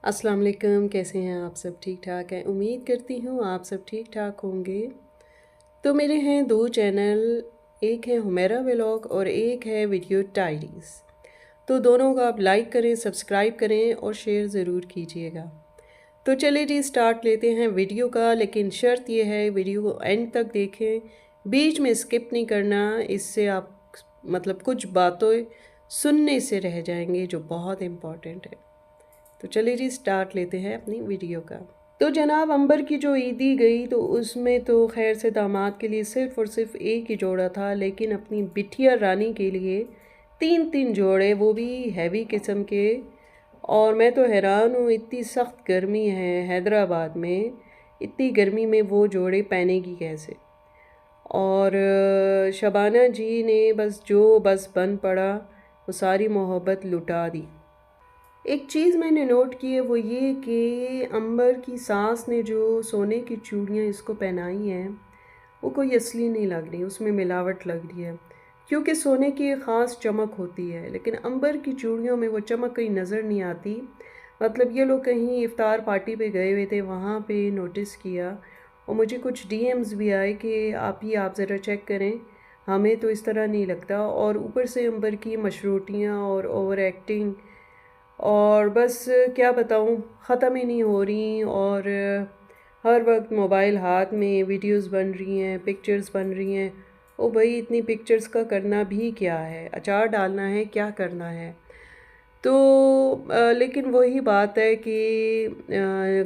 अस्सलाम वालेकुम। कैसे हैं आप सब? ठीक ठाक हैं? उम्मीद करती हूँ आप सब ठीक ठाक होंगे। तो मेरे हैं दो चैनल, एक है हुमैरा व्लॉग और एक है वीडियो डायरीज़। तो दोनों को आप लाइक करें, सब्सक्राइब करें और शेयर ज़रूर कीजिएगा। तो चलिए जी, स्टार्ट लेते हैं वीडियो का। लेकिन शर्त यह है वीडियो को एंड तक देखें, बीच में स्किप नहीं करना। इससे आप कुछ बातें सुनने से रह जाएंगे जो बहुत इम्पॉर्टेंट है। तो चलिए जी, स्टार्ट लेते हैं अपनी वीडियो का। तो जनाब अंबर की जो ईदी गई तो उसमें तो खैर से दामाद के लिए सिर्फ़ और सिर्फ एक ही जोड़ा था, लेकिन अपनी बिटिया रानी के लिए तीन तीन जोड़े, वो भी हैवी किस्म के। और मैं तो हैरान हूँ, इतनी सख्त गर्मी है हैदराबाद में, इतनी गर्मी में वो जोड़े पहनेगी कैसे। और शबाना जी ने बस बन पड़ा, वो सारी मोहब्बत लुटा दी। एक चीज़ मैंने नोट की है, वो ये कि अंबर की सास ने जो सोने की चूड़ियाँ इसको पहनाई हैं वो कोई असली नहीं लग रही, उसमें मिलावट लग रही है। क्योंकि सोने की एक ख़ास चमक होती है, लेकिन अंबर की चूड़ियों में वो चमक कहीं नज़र नहीं आती। ये लोग कहीं इफ़्तार पार्टी पे गए हुए थे, वहाँ पे नोटिस किया और मुझे कुछ डीएम्स भी आए कि आप ज़रा चेक करें, हमें तो इस तरह नहीं लगता। और ऊपर से अंबर की मशरूटियाँ और ओवर एक्टिंग, और बस क्या बताऊँ, ख़त्म ही नहीं हो रही। और हर वक्त मोबाइल हाथ में, वीडियोस बन रही हैं, पिक्चर्स बन रही हैं। ओ भाई, इतनी पिक्चर्स का करना भी क्या है? अचार डालना है, क्या करना है? तो लेकिन वही बात है कि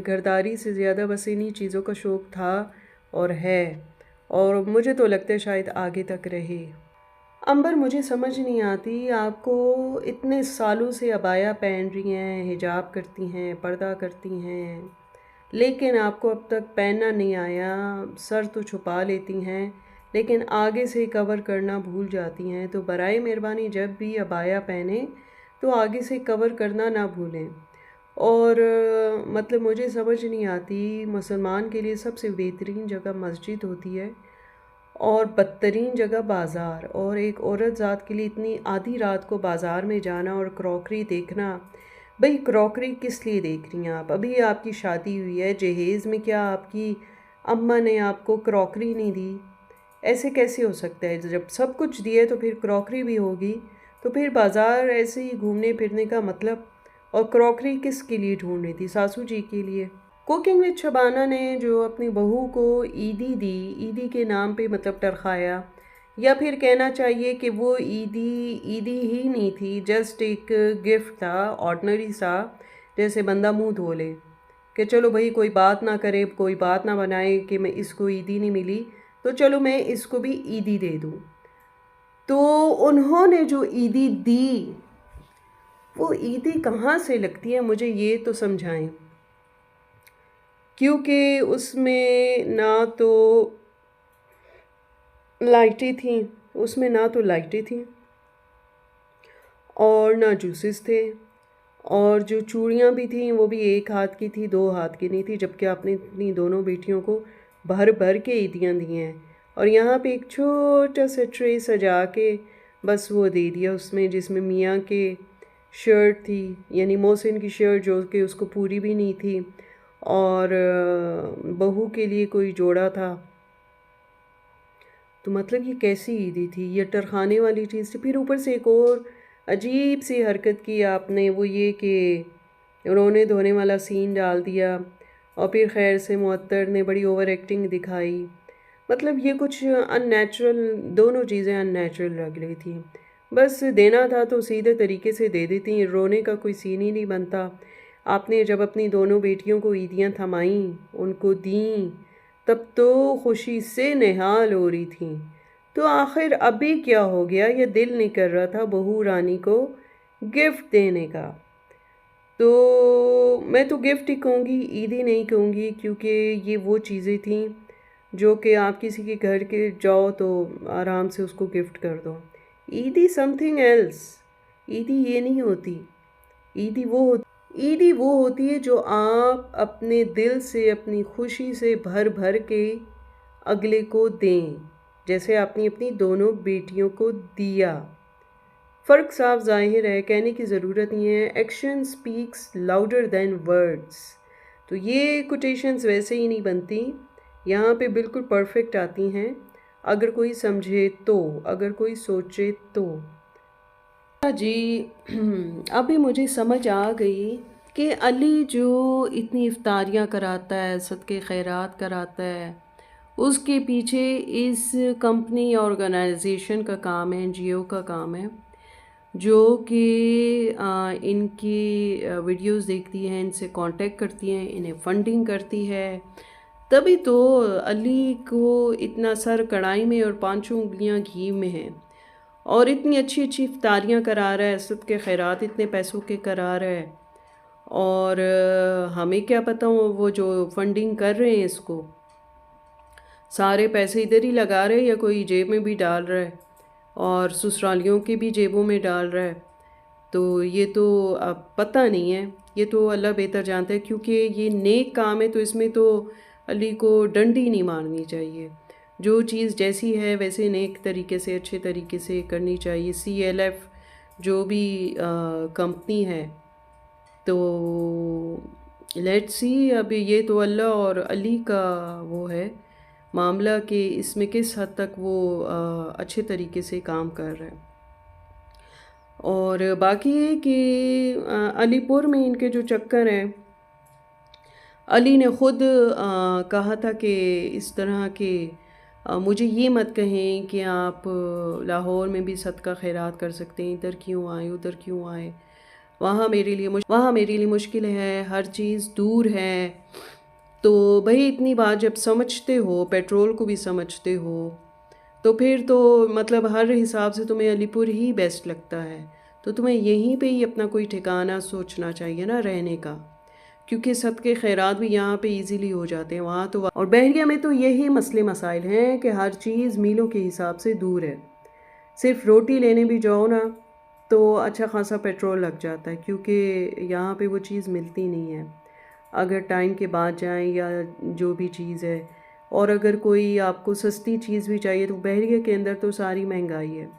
घरदारी से ज़्यादा बस इन्हीं चीज़ों का शौक़ था और है, और मुझे तो लगता है शायद आगे तक रहे। अंबर, मुझे समझ नहीं आती, आपको इतने सालों से अबाया पहन रही हैं, हिजाब करती हैं, पर्दा करती हैं, लेकिन आपको अब तक पहनना नहीं आया। सर तो छुपा लेती हैं लेकिन आगे से कवर करना भूल जाती हैं। तो बराए मेहरबानी जब भी अबाया पहने तो आगे से कवर करना ना भूलें। और मुझे समझ नहीं आती, मुसलमान के लिए सबसे बेहतरीन जगह मस्जिद होती है और बदतरीन जगह बाज़ार, और एक औरत ज़ात के लिए इतनी आधी रात को बाज़ार में जाना और क्रॉकरी देखना। भाई, क्रॉकरी किस लिए देख रही हैं आप? अभी आपकी शादी हुई है, जहेज़ में क्या आपकी अम्मा ने आपको क्रॉकरी नहीं दी? ऐसे कैसे हो सकता है? जब सब कुछ दिए तो फिर क्रॉकरी भी होगी। तो फिर बाज़ार ऐसे ही घूमने फिरने का मतलब? और क्रॉकरी किस के लिए ढूंढ रही थी? सासू जी के लिए। कुकिंग विद शबाना ने जो अपनी बहू को ईदी दी, ईदी के नाम पे टरखाया, या फिर कहना चाहिए कि वो ईदी ईदी ही नहीं थी, जस्ट एक गिफ्ट था ऑर्डनरी सा, जैसे बंदा मुंह धो ले कि चलो भाई, कोई बात ना करे, कोई बात ना बनाए कि मैं इसको ईदी नहीं मिली तो चलो मैं इसको भी ईदी दे दूँ। तो उन्होंने जो ईदी दी, वो ईदी कहाँ से लगती है, मुझे ये तो समझाएं। क्योंकि उसमें ना तो लाइटें थीं, और ना जूसेस थे, और जो चूड़ियाँ भी थीं वो भी एक हाथ की थी, दो हाथ की नहीं थी, जबकि आपने अपनी दोनों बेटियों को भर भर के ईदियाँ दी हैं। और यहाँ पे एक छोटा सा ट्रे सजा के बस वो दे दिया उसमें, जिसमें मियाँ के शर्ट थी, यानी मोहसिन की शर्ट, जो कि उसको पूरी भी नहीं थी, और बहू के लिए कोई जोड़ा था। तो ये कैसी ईदी थी? ये टरखाने वाली चीज़ थी। फिर ऊपर से एक और अजीब सी हरकत की आपने, वो ये कि रोने धोने वाला सीन डाल दिया, और फिर खैर से मुअत्तर ने बड़ी ओवर एक्टिंग दिखाई। ये कुछ अननेचुरल, दोनों चीज़ें अननेचुरल लग रही थी। बस देना था तो सीधे तरीके से दे देती, रोने का कोई सीन ही नहीं बनता। आपने जब अपनी दोनों बेटियों को ईदियाँ थमाईं, उनको दीं, तब तो खुशी से निहाल हो रही थी। तो आखिर अभी क्या हो गया? ये दिल नहीं कर रहा था बहू रानी को गिफ्ट देने का? तो मैं तो गिफ्ट ही कहूँगी, ईदी नहीं कहूँगी, क्योंकि ये वो चीज़ें थीं जो कि आप किसी के घर के जाओ तो आराम से उसको गिफ्ट कर दो। ईदी समथिंग एल्स। ईदी ये नहीं होती। ईदी वो होती ईदी वो होती है जो आप अपने दिल से, अपनी खुशी से भर भर के अगले को दें, जैसे आपने अपनी दोनों बेटियों को दिया। फ़र्क साफ ज़ाहिर है, कहने की ज़रूरत नहीं है। Action speaks louder than words. तो ये कोटेशंस वैसे ही नहीं बनती, यहाँ पे बिल्कुल परफेक्ट आती हैं, अगर कोई समझे तो, अगर कोई सोचे तो। जी अभी मुझे समझ आ गई कि अली जो इतनी इफ्तारियाँ कराता है, सदक़े खैरात कराता है, उसके पीछे इस कंपनी ऑर्गेनाइजेशन का काम है, एनजीओ का काम है, जो कि इनकी वीडियोस देखती है, इनसे कांटेक्ट करती हैं, इन्हें फंडिंग करती है। तभी तो अली को इतना सर कढ़ाई में और पांचों उंगलियां घी में हैं, और इतनी अच्छी अच्छी इफ्तारियाँ करा रहा है, सदक़े खैरात इतने पैसों के करा रहा है। और हमें क्या पता वो जो फंडिंग कर रहे हैं इसको, सारे पैसे इधर ही लगा रहे हैं या कोई जेब में भी डाल रहा है और ससुरालियों की भी जेबों में डाल रहा है। तो ये तो अब पता नहीं है, ये तो अल्लाह बेहतर जानता है, क्योंकि ये नेक काम है तो इसमें तो अली को डंडी नहीं मारनी चाहिए। जो चीज़ जैसी है वैसे नेक तरीके से, अच्छे तरीके से करनी चाहिए। CLF जो भी कंपनी है, तो लेट्स सी, अब ये तो अल्लाह और अली का वो है मामला कि इसमें किस हद तक वो अच्छे तरीके से काम कर रहा है। और बाकी ये कि अलीपुर में इनके जो चक्कर हैं, अली ने ख़ुद कहा था कि इस तरह के मुझे ये मत कहें कि आप लाहौर में भी सदका खैरात कर सकते हैं, इधर क्यों आए, उधर क्यों आए, वहाँ मेरे लिए मुश्किल है, हर चीज़ दूर है। तो भाई इतनी बात जब समझते हो, पेट्रोल को भी समझते हो, तो फिर तो मतलब हर हिसाब से तुम्हें अलीपुर ही बेस्ट लगता है, तो तुम्हें यहीं पे ही अपना कोई ठिकाना सोचना चाहिए ना रहने का, क्योंकि सदक़े खैरात भी यहाँ पे इजीली हो जाते हैं। वहाँ तो और बहरिया में तो यही मसले मसाइल हैं कि हर चीज़ मीलों के हिसाब से दूर है। सिर्फ रोटी लेने भी जाओ ना तो अच्छा खासा पेट्रोल लग जाता है, क्योंकि यहाँ पे वो चीज़ मिलती नहीं है अगर टाइम के बाद जाएं या जो भी चीज़ है। और अगर कोई आपको सस्ती चीज़ भी चाहिए तो बहरिया के अंदर तो सारी महंगाई है,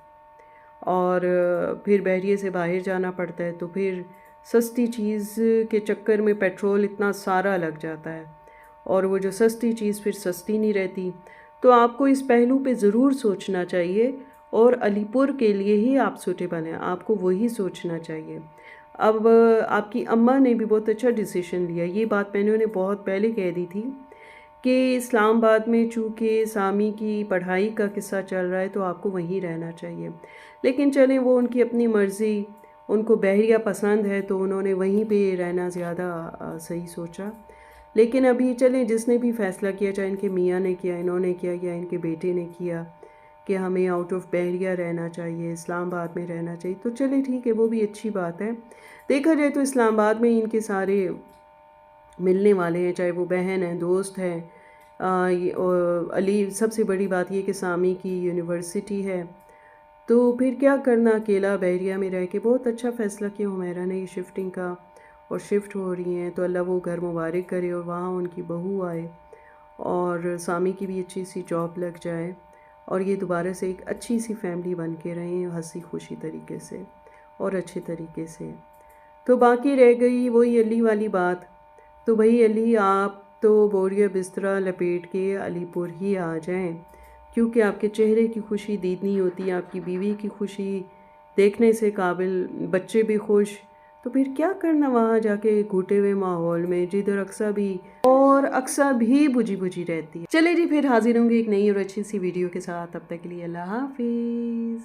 और फिर बहरिए से बाहर जाना पड़ता है, तो फिर सस्ती चीज़ के चक्कर में पेट्रोल इतना सारा लग जाता है, और वो जो सस्ती चीज़ फिर सस्ती नहीं रहती। तो आपको इस पहलू पे ज़रूर सोचना चाहिए, और अलीपुर के लिए ही आप सूटेबल हैं, आपको वही सोचना चाहिए। अब आपकी अम्मा ने भी बहुत अच्छा डिसीजन लिया, ये बात मैंने उन्हें बहुत पहले कह दी थी कि इस्लामाबाद में चूँकि सामी की पढ़ाई का किस्सा चल रहा है तो आपको वहीं रहना चाहिए। लेकिन चलें, वो उनकी अपनी मर्ज़ी, उनको बहरिया पसंद है तो उन्होंने वहीं पे रहना ज़्यादा सही सोचा। लेकिन अभी चलें, जिसने भी फ़ैसला किया, चाहे इनके मियाँ ने किया, इन्होंने किया, या इनके बेटे ने किया कि हमें आउट ऑफ बहरिया रहना चाहिए, इस्लामाबाद में रहना चाहिए, तो चले ठीक है, वो भी अच्छी बात है। देखा जाए तो इस्लामाबाद में इनके सारे मिलने वाले हैं, चाहे वो बहन हैं, दोस्त हैं। अली सबसे बड़ी बात ये कि सामी की यूनिवर्सिटी है, तो फिर क्या करना अकेला बहरिया में रह के। बहुत अच्छा फ़ैसला किया हुमैरा ने ये शिफ्टिंग का, और शिफ्ट हो रही हैं तो अल्लाह वो घर मुबारक करे और वहाँ उनकी बहू आए और सामी की भी अच्छी सी जॉब लग जाए, और ये दोबारा से एक अच्छी सी फैमिली बन के रहें हंसी खुशी तरीके से और अच्छे तरीके से। तो बाकी रह गई वही अली वाली बात। तो भाई अली, आप तो बोरिया बिस्तरा लपेट के अलीपुर ही आ जाएं, क्योंकि आपके चेहरे की खुशी दीदनी होती है, आपकी बीवी की खुशी देखने से काबिल, बच्चे भी खुश। तो फिर क्या करना वहाँ जाके घुटे हुए माहौल में, जिधर अक्सा भी बुझी बुझी रहती है। चले जी, फिर हाजिर होंगे एक नई और अच्छी सी वीडियो के साथ। तब तक के लिए अल्लाह हाफिज़।